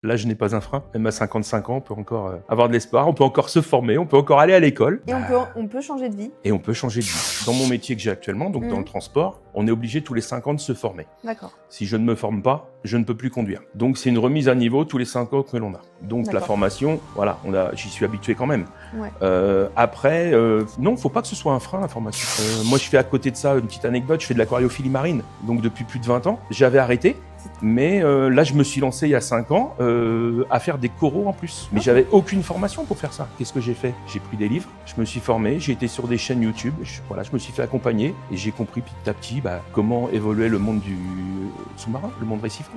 L'âge n'est pas un frein. Même à 55 ans, on peut encore avoir de l'espoir, on peut encore se former, on peut encore aller à l'école. Et on peut changer de vie. Et on peut changer de vie. Dans mon métier que j'ai actuellement, donc dans le transport, on est obligé tous les 5 ans de se former. D'accord. Si je ne me forme pas, je ne peux plus conduire. Donc c'est une remise à niveau tous les 5 ans que l'on a. Donc la formation, voilà, j'y suis habitué quand même. Ouais. Après, non, faut pas que ce soit un frein la formation. Moi je fais à côté de ça une petite anecdote, je fais de l'aquariophilie marine. Donc depuis plus de 20 ans, j'avais arrêté. Mais là, je me suis lancé il y a 5 ans à faire des coraux en plus. Mais j'avais aucune formation pour faire ça. Qu'est-ce que j'ai fait? J'ai pris des livres, je me suis formé, j'ai été sur des chaînes YouTube, je me suis fait accompagner et j'ai compris petit à petit comment évoluait le monde du sous-marin, le monde récifal.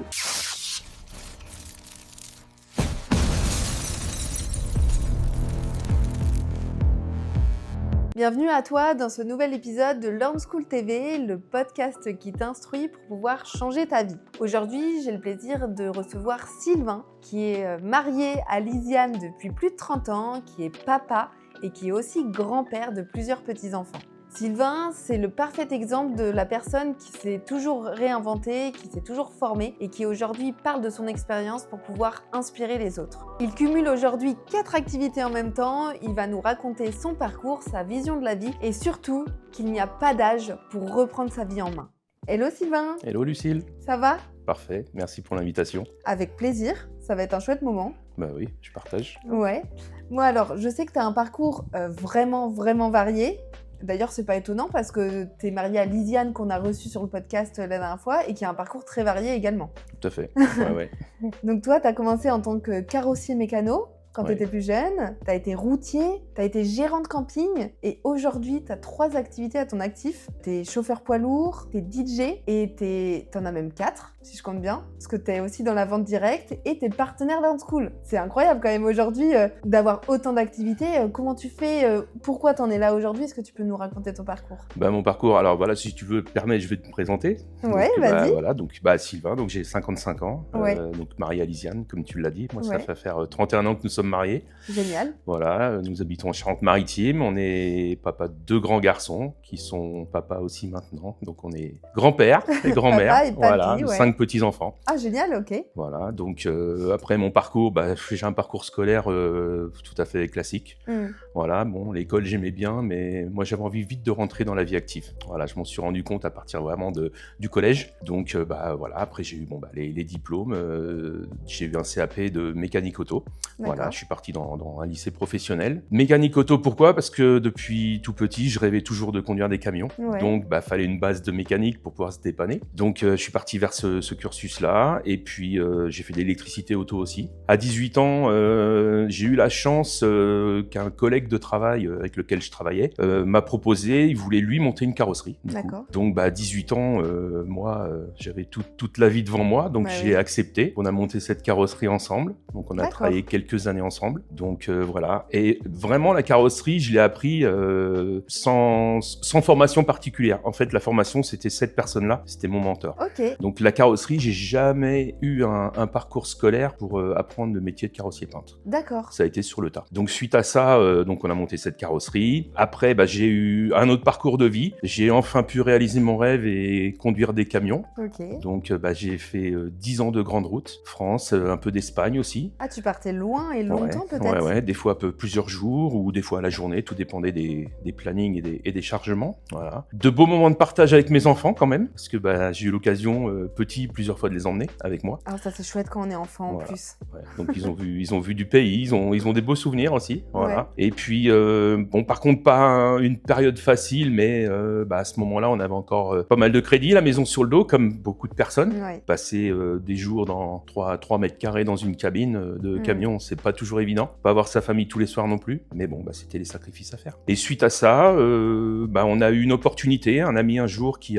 Bienvenue à toi dans ce nouvel épisode de Learn School TV, le podcast qui t'instruit pour pouvoir changer ta vie. Aujourd'hui, j'ai le plaisir de recevoir Sylvain, qui est marié à Lisiane depuis plus de 30 ans, qui est papa et qui est aussi grand-père de plusieurs petits-enfants. Sylvain, c'est le parfait exemple de la personne qui s'est toujours réinventée, qui s'est toujours formée et qui aujourd'hui parle de son expérience pour pouvoir inspirer les autres. Il cumule aujourd'hui 4 activités en même temps, il va nous raconter son parcours, sa vision de la vie et surtout qu'il n'y a pas d'âge pour reprendre sa vie en main. Hello Sylvain. Hello Lucille. Ça va? Parfait, merci pour l'invitation. Avec plaisir, ça va être un chouette moment. Bah oui, je partage. Ouais. Moi alors, je sais que tu as un parcours vraiment varié. D'ailleurs, c'est pas étonnant parce que tu es marié à Lisiane qu'on a reçue sur le podcast la dernière fois et qui a un parcours très varié également. Tout à fait, ouais. Donc toi, tu as commencé en tant que carrossier mécano quand tu étais plus jeune, tu as été routier, tu as été gérant de camping et aujourd'hui, tu as 3 activités à ton actif. Tu es chauffeur poids lourd, tu es DJ et tu en as même 4 si je compte bien, parce que tu es aussi dans la vente directe et tu es partenaire Learn School. C'est incroyable quand même aujourd'hui d'avoir autant d'activités. Comment tu fais? Pourquoi tu en es là aujourd'hui? Est-ce que tu peux nous raconter ton parcours? Mon parcours, alors voilà, si tu veux permettre, je vais te présenter. Ouais, vas-y. Voilà, donc Sylvain, donc j'ai 55 ans, donc marié à Lisiane, comme tu l'as dit. Moi, ça fait faire 31 ans que nous sommes mariés. Génial. Voilà, nous habitons en Charente-Maritime. On est papa de 2 grands garçons qui sont papa aussi maintenant. Donc on est grand-père et grand-mère. Papa et papy, voilà, 5 petits-enfants. Ah génial, ok. Voilà, donc après mon parcours, j'ai un parcours scolaire tout à fait classique. Voilà, bon, l'école j'aimais bien, mais moi j'avais envie vite de rentrer dans la vie active. Voilà, je m'en suis rendu compte à partir vraiment du collège. Donc voilà, après j'ai eu les diplômes. J'ai eu un CAP de mécanique auto. Voilà, je suis parti dans un lycée professionnel. Mécanique auto, pourquoi? Parce que depuis tout petit, je rêvais toujours de conduire des camions. Ouais. Donc fallait une base de mécanique pour pouvoir se dépanner. Donc je suis parti vers ce cursus-là. Et puis j'ai fait de l'électricité auto aussi. À 18 ans, j'ai eu la chance qu'un collègue de travail avec lequel je travaillais m'a proposé, il voulait lui monter une carrosserie. D'accord. Donc à 18 ans, moi j'avais toute la vie devant moi, donc j'ai accepté. On a monté cette carrosserie ensemble, donc on a travaillé quelques années ensemble. Donc voilà, et vraiment la carrosserie, je l'ai appris sans formation particulière. En fait, la formation, c'était cette personne-là, c'était mon mentor. Okay. Donc la carrosserie, j'ai jamais eu un parcours scolaire pour apprendre le métier de carrossier peintre. D'accord. Ça a été sur le tas. Donc suite à ça, donc on a monté cette carrosserie. Après, j'ai eu un autre parcours de vie. J'ai enfin pu réaliser mon rêve et conduire des camions. Okay. Donc j'ai fait 10 ans de grande route, France, un peu d'Espagne aussi. Ah, tu partais loin et longtemps peut-être? Ouais, des fois plusieurs jours ou des fois à la journée, tout dépendait des plannings et des chargements. Voilà. De beaux moments de partage avec mes enfants quand même, parce que j'ai eu l'occasion plusieurs fois de les emmener avec moi. Alors ça c'est chouette quand on est enfant en plus. Ouais. Donc ils ont vu du pays, ils ont des beaux souvenirs aussi. Voilà. Ouais. Et puis par contre pas une période facile, mais à ce moment-là on avait encore pas mal de crédits, la maison sur le dos comme beaucoup de personnes. Ouais. Passer des jours dans 3 mètres carrés dans une cabine de camion, c'est pas toujours évident. Pas avoir sa famille tous les soirs non plus, mais bon c'était les sacrifices à faire. Et suite à ça, on a eu une opportunité, un ami un jour qui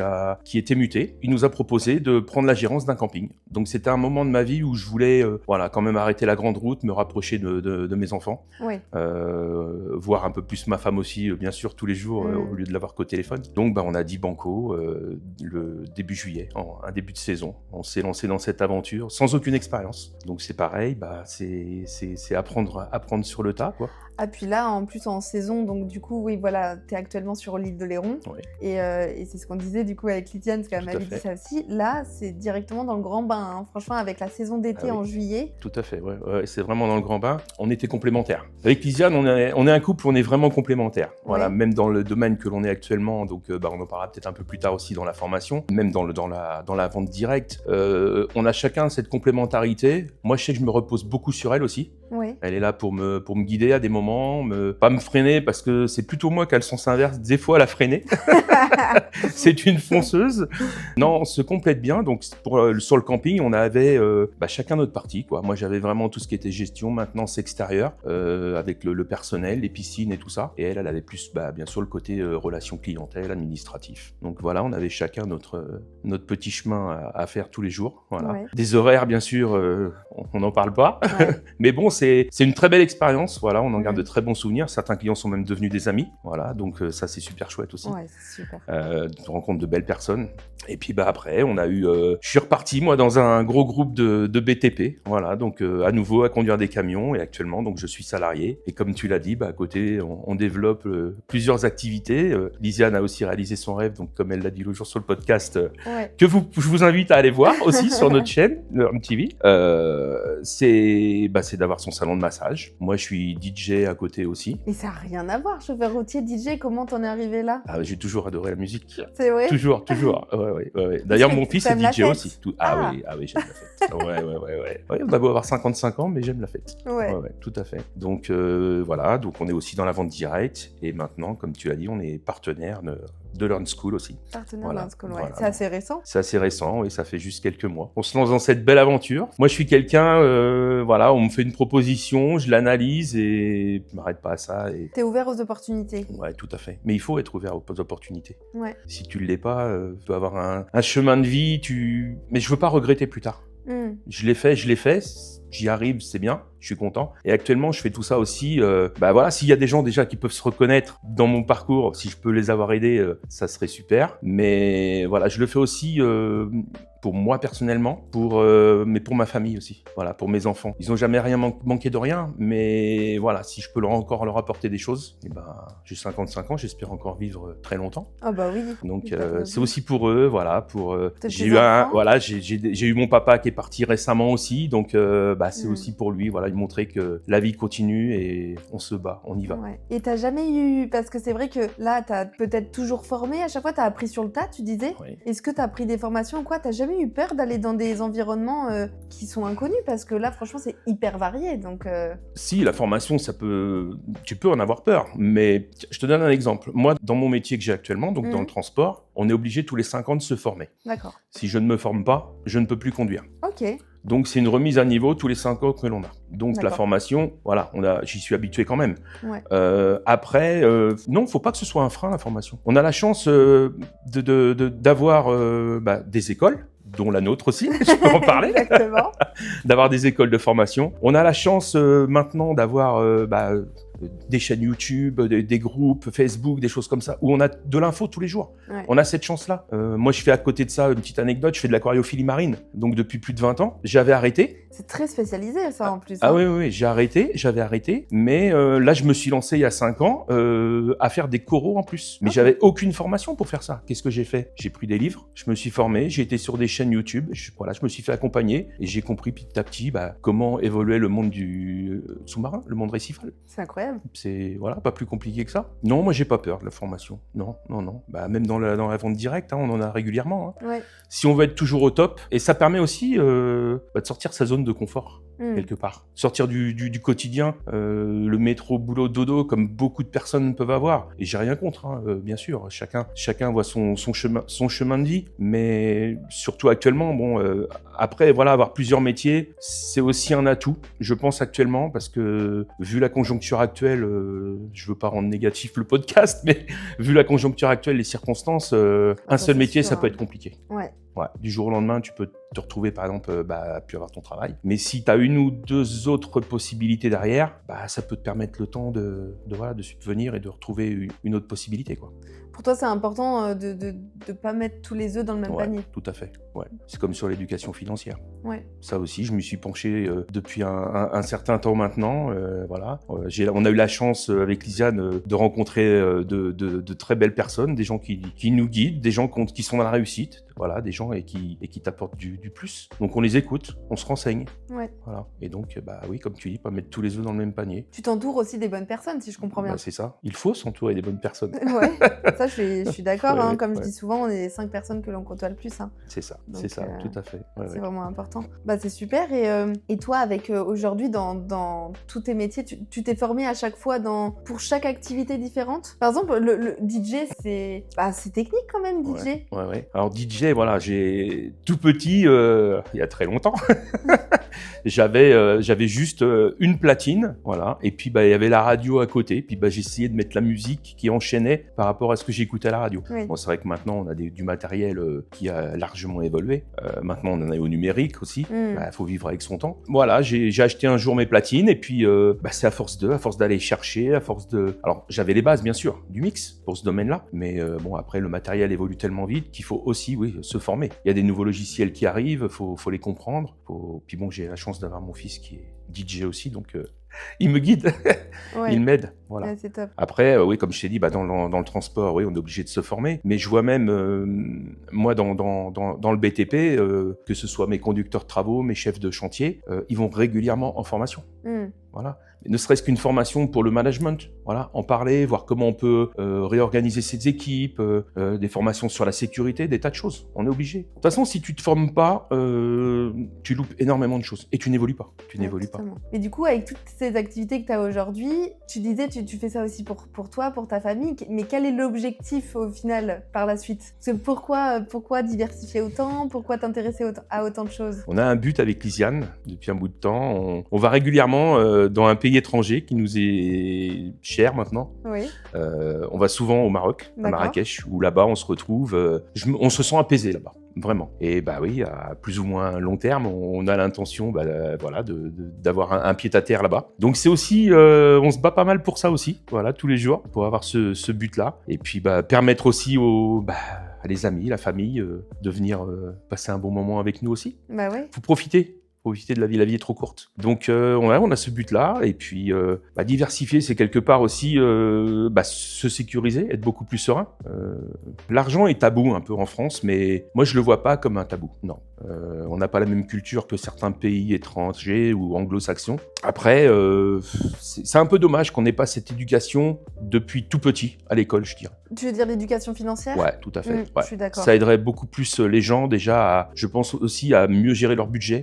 était muté, il nous a proposé de prendre la gérance d'un camping. Donc c'était un moment de ma vie où je voulais quand même arrêter la grande route, me rapprocher de mes enfants, voir un peu plus ma femme aussi, bien sûr, tous les jours, au lieu de l'avoir qu'au téléphone. Donc on a dit banco, le début juillet, un début de saison. On s'est lancé dans cette aventure sans aucune expérience. Donc c'est pareil, c'est c'est apprendre sur le tas, quoi. Ah, puis là, en plus, en saison, donc du coup, oui, voilà, tu es actuellement sur l'île de Léron. Oui. Et c'est ce qu'on disait, du coup, avec Lydiane, parce qu'elle m'avait dit ça aussi. Là, c'est directement dans le grand bain, hein. Franchement, avec la saison d'été en juillet. Tout à fait, ouais, c'est vraiment dans le grand bain. On était complémentaires. Avec Lydiane, on est un couple, on est vraiment complémentaires. Voilà, même dans le domaine que l'on est actuellement, donc on en parlera peut-être un peu plus tard aussi dans la formation, même dans la vente directe. On a chacun cette complémentarité. Moi, je sais que je me repose beaucoup sur elle aussi. Oui. Elle est là pour me guider à des moments, pas me freiner, parce que c'est plutôt moi qui a le sens inverse, des fois, à la freiner. C'est une fonceuse. Non, on se complète bien. Donc, sur le camping, on avait chacun notre partie, quoi. Moi, j'avais vraiment tout ce qui était gestion, maintenance extérieure, avec le personnel, les piscines et tout ça. Et elle avait plus, bien sûr, le côté relation clientèle, administratif. Donc voilà, on avait chacun notre petit chemin à faire tous les jours. Voilà. Ouais. Des horaires, bien sûr, on n'en parle pas. Ouais. Mais bon, c'est une très belle expérience. Voilà, on en garde de très bons souvenirs. Certains clients sont même devenus des amis. Voilà, donc ça, c'est super chouette aussi. Ouais, c'est super. On rencontre de belles personnes. Et puis après, on a eu. Je suis reparti moi dans un gros groupe de BTP. Voilà, donc à nouveau à conduire des camions. Et actuellement, donc je suis salarié. Et comme tu l'as dit, à côté, on développe plusieurs activités. Lydiane a aussi réalisé son rêve, donc comme elle l'a dit l'autre jour sur le podcast, que je vous invite à aller voir aussi sur notre chaîne MTV. C'est d'avoir son salon de massage. Moi, je suis DJ à côté aussi. Mais ça n'a rien à voir, chauffeur routier, DJ. Comment t'en es arrivé là? J'ai toujours adoré la musique. C'est vrai? Toujours. Ouais. D'ailleurs, mon fils est DJ aussi. Oui, j'aime la fête. Ouais, on a beau avoir 55 ans, mais j'aime la fête. Ouais, tout à fait. Donc voilà, donc on est aussi dans la vente directe. Et maintenant, comme tu l'as dit, on est partenaire de Learn School aussi. Partenaire de Learn School, ouais. Voilà. C'est assez récent? C'est assez récent, oui, ça fait juste quelques mois. On se lance dans cette belle aventure. Moi, je suis quelqu'un, on me fait une proposition, je l'analyse et je m'arrête pas à ça. Et... T'es ouvert aux opportunités? Ouais, tout à fait. Mais il faut être ouvert aux opportunités. Ouais. Si tu l'es pas, tu vas avoir un chemin de vie, mais je veux pas regretter plus tard. Je l'ai fait, j'y arrive, c'est bien, je suis content. Et actuellement, je fais tout ça aussi. S'il y a des gens déjà qui peuvent se reconnaître dans mon parcours, si je peux les avoir aidés, ça serait super. Mais voilà, je le fais aussi pour moi personnellement, mais pour ma famille aussi. Voilà, pour mes enfants. Ils n'ont jamais rien manqué de rien, mais voilà, si je peux encore leur apporter des choses, j'ai 55 ans, j'espère encore vivre très longtemps. Ah bah oui. Donc c'est aussi pour eux, voilà. J'ai eu mon papa qui est parti récemment aussi, donc c'est aussi pour lui, voilà, montrer que la vie continue et on se bat, on y va. Ouais. Et t'as jamais eu, parce que c'est vrai que là, t'as peut-être toujours formé, à chaque fois t'as appris sur le tas, tu disais. Oui. Est-ce que t'as pris des formations ou quoi? T'as jamais eu peur d'aller dans des environnements qui sont inconnus? Parce que là, franchement, c'est hyper varié, donc... Si, la formation, tu peux en avoir peur, mais je te donne un exemple. Moi, dans mon métier que j'ai actuellement, donc dans le transport, on est obligé tous les 5 ans de se former. D'accord. Si je ne me forme pas, je ne peux plus conduire. Ok. Donc, c'est une remise à niveau tous les 5 ans que l'on a. Donc, la formation, voilà, j'y suis habitué quand même. Ouais. Après, non, faut pas que ce soit un frein, la formation. On a la chance d'avoir des écoles, dont la nôtre aussi, je peux en parler. Exactement. D'avoir des écoles de formation. On a la chance maintenant d'avoir des chaînes YouTube, des groupes Facebook, des choses comme ça, où on a de l'info tous les jours. Ouais. On a cette chance-là. Moi, je fais à côté de ça une petite anecdote, je fais de l'aquariophilie marine, donc depuis plus de 20 ans. J'avais arrêté. C'est très spécialisé, ça, en plus. Ah oui, j'avais arrêté, mais là, je me suis lancé il y a 5 ans à faire des coraux en plus. Mais j'avais aucune formation pour faire ça. Qu'est-ce que j'ai fait? J'ai pris des livres, je me suis formé, j'ai été sur des chaînes YouTube, je me suis fait accompagner et j'ai compris petit à petit comment évoluait le monde du sous-marin, le monde récifal. C'est incroyable. C'est pas plus compliqué que ça. Non, moi j'ai pas peur de la formation. Non. Même dans la vente directe, on en a régulièrement. Ouais. Si on veut être toujours au top, et ça permet aussi de sortir sa zone de confort quelque part, sortir du quotidien, le métro, boulot, dodo, comme beaucoup de personnes peuvent avoir. Et j'ai rien contre, bien sûr. Chacun voit son chemin de vie, mais surtout actuellement, après avoir plusieurs métiers, c'est aussi un atout, je pense actuellement, parce que vu la conjoncture actuelle, je veux pas rendre négatif le podcast, mais vu la conjoncture actuelle, les circonstances, un seul métier, ça peut être compliqué. Ouais. Ouais. Du jour au lendemain, tu peux te retrouver, par exemple, plus avoir ton travail. Mais si tu as une ou deux autres possibilités derrière, ça peut te permettre le temps de subvenir et de retrouver une autre possibilité, quoi. Pour toi, c'est important de ne pas mettre tous les œufs dans le même panier. Tout à fait. Ouais. C'est comme sur l'éducation financière. Ouais. Ça aussi, je m'y suis penché depuis un certain temps maintenant. On a eu la chance avec Lisiane de rencontrer de très belles personnes, des gens qui nous guident, des gens qui sont dans la réussite, voilà, des gens qui t'apportent du plus. Donc on les écoute, on se renseigne. Ouais. Voilà. Et donc, oui, comme tu dis, pas mettre tous les œufs dans le même panier. Tu t'entoures aussi des bonnes personnes, si je comprends bien. C'est ça. Il faut s'entourer des bonnes personnes. Ouais. Ça, je suis d'accord. Comme je dis souvent, on est les 5 personnes que l'on côtoie le plus. C'est ça. Donc, c'est ça, tout à fait. C'est vraiment important. C'est super. Et toi, avec aujourd'hui, dans tous tes métiers, tu t'es formé à chaque fois pour chaque activité différente? Par exemple, le DJ, c'est technique quand même, DJ. Ouais. Alors DJ, voilà, j'ai tout petit, il y a très longtemps, j'avais juste une platine, voilà, et puis il y avait la radio à côté, puis j'essayais de mettre la musique qui enchaînait par rapport à ce que j'écoutais à la radio. Oui. Bon, c'est vrai que maintenant on a du matériel qui a largement évolué. Maintenant on en est au numérique aussi. Faut vivre avec son temps. Voilà, j'ai acheté un jour mes platines et puis c'est à force d'aller chercher, alors j'avais les bases bien sûr du mix pour ce domaine-là, mais après le matériel évolue tellement vite qu'il faut aussi se former. Il y a des nouveaux logiciels qui arrivent, faut les comprendre. Puis j'ai la chance d'avoir mon fils qui est DJ aussi, donc il me guide, il m'aide. Voilà. Ouais, c'est top. Après, comme je t'ai dit, dans le transport, on est obligé de se former. Mais je vois même, moi, dans le BTP, que ce soit mes conducteurs de travaux, mes chefs de chantier, ils vont régulièrement en formation. Voilà. Ne serait-ce qu'une formation pour le management, voilà, en parler, voir comment on peut réorganiser ses équipes, des formations sur la sécurité, des tas de choses. On est obligé. De toute façon, si tu te formes pas, tu loupes énormément de choses et tu n'évolues pas. N'évolues pas. Et du coup, avec toutes ces activités que tu as aujourd'hui, tu disais tu fais ça aussi pour toi, pour ta famille, mais quel est l'objectif au final par la suite? Parce que pourquoi diversifier autant? Pourquoi t'intéresser à autant de choses? On a un but avec Lisiane depuis un bout de temps. On va régulièrement dans un pays étranger qui nous est cher maintenant. Oui. On va souvent au Maroc, à Marrakech, où là-bas on se retrouve, on se sent apaisé là-bas. Vraiment. Et à plus ou moins long terme, on a l'intention d'avoir un pied-à-terre là-bas. Donc c'est aussi, on se bat pas mal pour ça aussi, voilà, tous les jours, pour avoir ce but-là. Et puis permettre aussi à les amis, la famille, de venir passer un bon moment avec nous aussi. Faut profiter de la vie est trop courte. Donc on a ce but-là, et puis diversifier, c'est quelque part aussi se sécuriser, être beaucoup plus serein. L'argent est tabou un peu en France, mais moi je le vois pas comme un tabou, non. On n'a pas la même culture que certains pays étrangers ou anglo-saxons. Après, c'est un peu dommage qu'on n'ait pas cette éducation depuis tout petit à l'école, je dirais. Tu veux dire l'éducation financière? Ouais, tout à fait. Je suis d'accord. Ça aiderait beaucoup plus les gens déjà, je pense aussi à mieux gérer leur budget,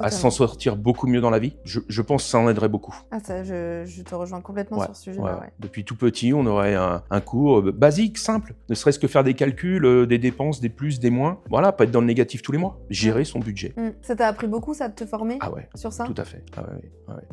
à s'en sortir beaucoup mieux dans la vie. Je pense que ça en aiderait beaucoup. Ah ça, je te rejoins complètement sur ce sujet-là. Ouais. Depuis tout petit, on aurait un cours basique, simple, ne serait-ce que faire des calculs, des dépenses, des plus, des moins. Voilà, pas être dans le négatif tous les mois. Gérer son budget. Ça t'a appris beaucoup, ça, de te former sur ça? Tout à fait.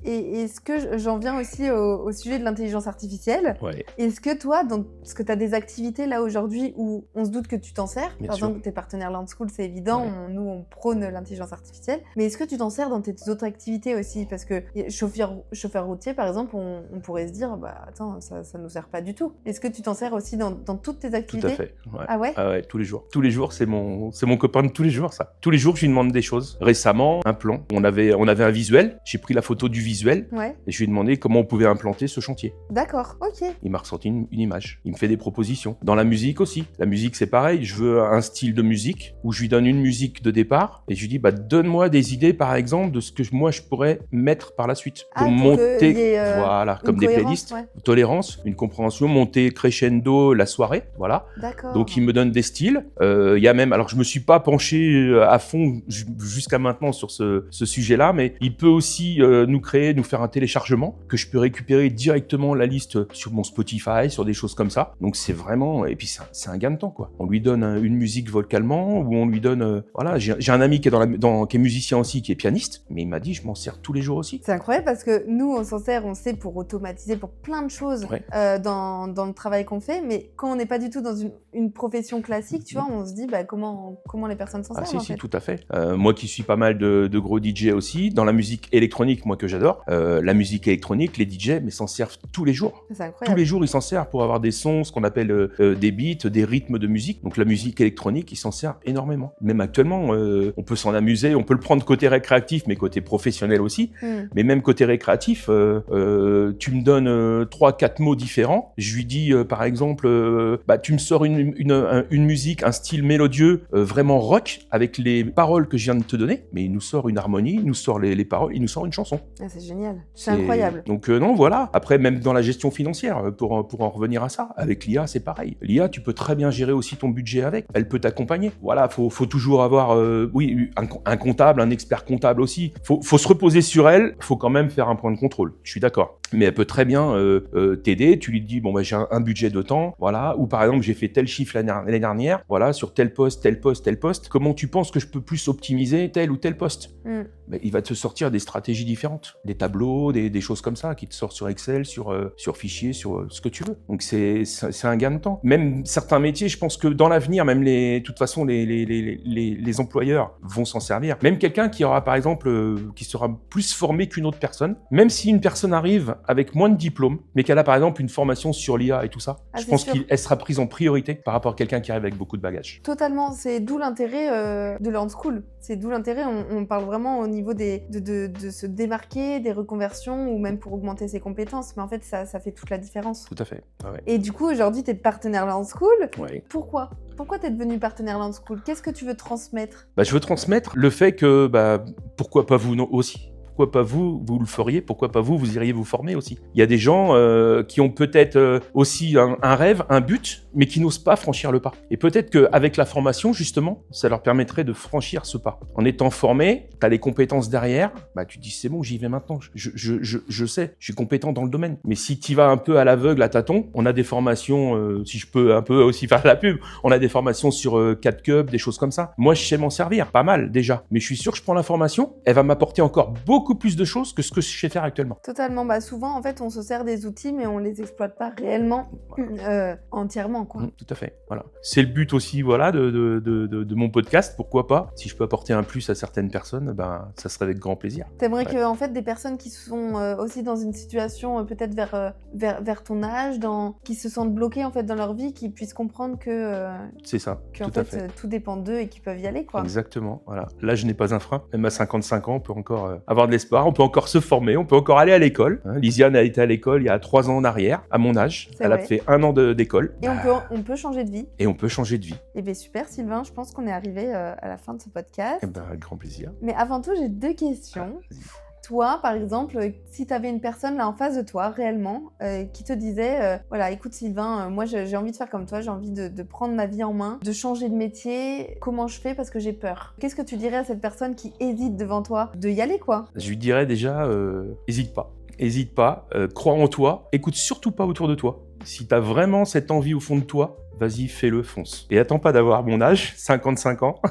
Et est-ce que j'en viens aussi au sujet de l'intelligence artificielle? Est-ce que toi, parce que tu as des activités là aujourd'hui où on se doute que tu t'en sers, par exemple tes partenaires Learn School, c'est évident, nous on prône l'intelligence artificielle, mais est-ce que tu t'en sers dans tes autres activités aussi? Parce que chauffeur routier par exemple, on pourrait se dire attends, ça nous sert pas du tout. Est-ce que tu t'en sers aussi dans toutes tes activités? Tout à fait. Ah ouais? Ah ouais, tous les jours. Tous les jours, c'est mon copain de tous les jours, ça. Tous les jours, je lui demande des choses. Récemment, un plan. On avait un visuel. J'ai pris la photo du visuel et je lui ai demandé comment on pouvait implanter ce chantier. D'accord, ok. Il m'a ressorti une image. Il me fait des propositions. Dans la musique aussi. La musique, c'est pareil. Je veux un style de musique où je lui donne une musique de départ et je lui dis donne-moi des idées, par exemple, de ce que moi je pourrais mettre par la suite pour monter, comme des playlists. Tolérance, une compréhension, monter crescendo la soirée, voilà. D'accord. Donc il me donne des styles. Il y a même, alors je me suis pas penché à fond jusqu'à maintenant sur ce sujet-là, mais il peut aussi nous faire un téléchargement que je peux récupérer directement la liste sur mon Spotify, sur des choses comme ça. Donc c'est vraiment, et puis c'est un gain de temps, quoi. On lui donne une musique vocalement, ou on lui donne, voilà, j'ai un ami qui est qui est musicien aussi, qui est pianiste, mais il m'a dit, je m'en sers tous les jours aussi. C'est incroyable parce que nous, on s'en sert, on sait, pour automatiser, pour plein de choses dans le travail qu'on fait, mais quand on n'est pas du tout dans une profession classique, tu vois, on se dit comment les personnes s'en servent. Si, tout à fait. Moi qui suis pas mal de gros DJ aussi, dans la musique électronique, moi que j'adore, la musique électronique, les DJ, mais s'en servent tous les jours. C'est incroyable. Tous les jours, ils s'en servent pour avoir des sons, ce qu'on appelle des beats, des rythmes de musique. Donc la musique électronique, ils s'en servent énormément. Même actuellement, on peut s'en amuser, on peut le prendre côté récréatif, mais côté professionnel aussi. Mais même côté récréatif, tu me donnes 3-4 mots différents. Je lui dis, par exemple, tu me sors une musique, un style mélodieux, vraiment rock, avec les paroles que je viens de te donner, mais il nous sort une harmonie, il nous sort les paroles, il nous sort une chanson. Ah, c'est génial, c'est incroyable. Donc non, voilà. Après, même dans la gestion financière, pour en revenir à ça, avec l'IA, c'est pareil. L'IA, tu peux très bien gérer aussi ton budget avec. Elle peut t'accompagner. Voilà, faut toujours avoir, un comptable, un expert comptable aussi. Faut se reposer sur elle. Faut quand même faire un point de contrôle. Je suis d'accord. Mais elle peut très bien t'aider. Tu lui dis, j'ai un budget de temps, voilà. Ou par exemple, j'ai fait tel chiffre l'année dernière, voilà, sur tel poste, tel poste, tel poste. Comment tu penses que je peux plus optimiser tel ou tel poste? Il va te sortir des stratégies différentes, des tableaux, des choses comme ça, qui te sortent sur Excel, sur fichier, sur ce que tu veux. Donc c'est un gain de temps. Même certains métiers, je pense que dans l'avenir, même de toute façon, les employeurs vont s'en servir. Même quelqu'un qui aura, par exemple, qui sera plus formé qu'une autre personne, même si une personne arrive avec moins de diplôme, mais qu'elle a par exemple une formation sur l'IA et tout ça, je pense qu'elle sera prise en priorité par rapport à quelqu'un qui arrive avec beaucoup de bagages. Totalement, c'est d'où l'intérêt de Learn School. C'est d'où l'intérêt, on parle vraiment au niveau de se démarquer, des reconversions ou même pour augmenter ses compétences. Mais en fait, ça fait toute la différence. Tout à fait. Ah ouais. Et du coup, aujourd'hui, tu es partenaire Learn School. Ouais. Pourquoi tu es devenu partenaire Learn School? Qu'est-ce que tu veux transmettre? Je veux transmettre le fait que, pourquoi pas vous aussi. Pourquoi pas vous le feriez? Pourquoi pas vous iriez vous former aussi? Il y a des gens qui ont peut-être aussi un rêve, un but, mais qui n'osent pas franchir le pas. Et peut-être qu'avec la formation, justement, ça leur permettrait de franchir ce pas. En étant formé, tu as les compétences derrière, tu te dis c'est bon, j'y vais maintenant. Je sais, je suis compétent dans le domaine. Mais si tu vas un peu à l'aveugle, à tâtons, on a des formations, si je peux un peu aussi faire la pub, on a des formations sur 4 Cup, des choses comme ça. Moi, je sais m'en servir, pas mal déjà. Mais je suis sûr que je prends la formation, elle va m'apporter encore beaucoup plus de choses que ce que je sais faire actuellement. Totalement. Souvent, en fait, on se sert des outils, mais on les exploite pas réellement entièrement, quoi. Tout à fait. Voilà. C'est le but aussi, voilà, de mon podcast. Pourquoi pas? Si je peux apporter un plus à certaines personnes, ça serait avec grand plaisir. T'aimerais que, en fait, des personnes qui sont aussi dans une situation peut-être vers ton âge, qui se sentent bloquées en fait dans leur vie, qui puissent comprendre que c'est ça. En fait, tout dépend d'eux et qu'ils peuvent y aller, quoi. Exactement. Voilà. L'âge n'est pas un frein. Même à 55 ans, on peut encore avoir de l'espoir, on peut encore se former, on peut encore aller à l'école. Lysiane a été à l'école il y a 3 ans en arrière, à mon âge. Elle a fait 1 an d'école. Et on peut changer de vie. Et on peut changer de vie. Eh bien super Sylvain, je pense qu'on est arrivé à la fin de ce podcast. Avec grand plaisir. Mais avant tout, j'ai 2 questions. Toi, par exemple, si tu avais une personne là en face de toi, réellement, qui te disait voilà, écoute Sylvain, moi j'ai envie de faire comme toi, j'ai envie de prendre ma vie en main, de changer de métier, comment je fais parce que j'ai peur? Qu'est-ce que tu dirais à cette personne qui hésite devant toi de y aller, quoi? Je lui dirais déjà, hésite pas, crois en toi, écoute surtout pas autour de toi. Si tu as vraiment cette envie au fond de toi, vas-y, fais-le, fonce. Et attends pas d'avoir mon âge, 55 ans.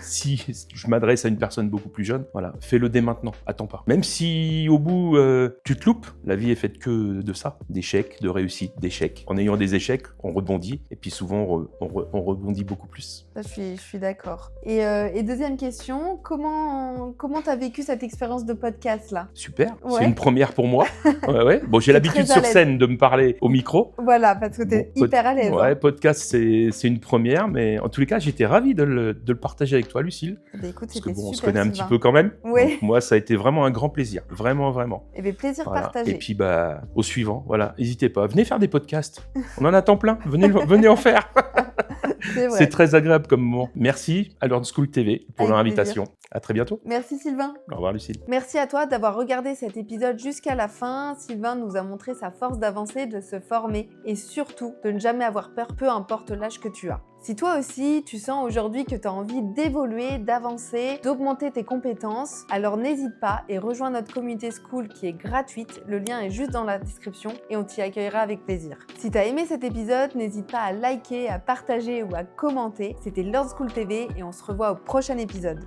Si je m'adresse à une personne beaucoup plus jeune, voilà, fais-le dès maintenant, attends pas. Même si au bout, tu te loupes, la vie est faite que de ça, d'échecs, de réussites, d'échecs. En ayant des échecs, on rebondit, et puis souvent, on rebondit beaucoup plus. Ça, je suis d'accord. Et deuxième question, comment t'as vécu cette expérience de podcast, là? Super, c'est une première pour moi. Ouais. Bon, j'ai l'habitude sur scène de me parler au micro. Voilà, parce que t'es hyper à l'aise. Ouais, podcast, c'est une première, mais en tous les cas, j'étais ravi de le partager avec toi, Lucille. Écoute, parce que super, on se connaît un petit peu quand même. Oui. Donc, moi, ça a été vraiment un grand plaisir. Vraiment. Et bien, plaisir partagé. Et puis, au suivant, voilà, n'hésitez pas. Venez faire des podcasts. On en attend plein. Venez en faire. C'est très agréable comme moment. Merci à Learn School TV pour leur invitation. À très bientôt. Merci Sylvain. Au revoir Lucille. Merci à toi d'avoir regardé cet épisode jusqu'à la fin. Sylvain nous a montré sa force d'avancer, de se former et surtout de ne jamais avoir peur, peu importe l'âge que tu as. Si toi aussi, tu sens aujourd'hui que tu as envie d'évoluer, d'avancer, d'augmenter tes compétences, alors n'hésite pas et rejoins notre communauté School qui est gratuite. Le lien est juste dans la description et on t'y accueillera avec plaisir. Si tu as aimé cet épisode, n'hésite pas à liker, à partager ou à commenter. C'était Learn School TV et on se revoit au prochain épisode.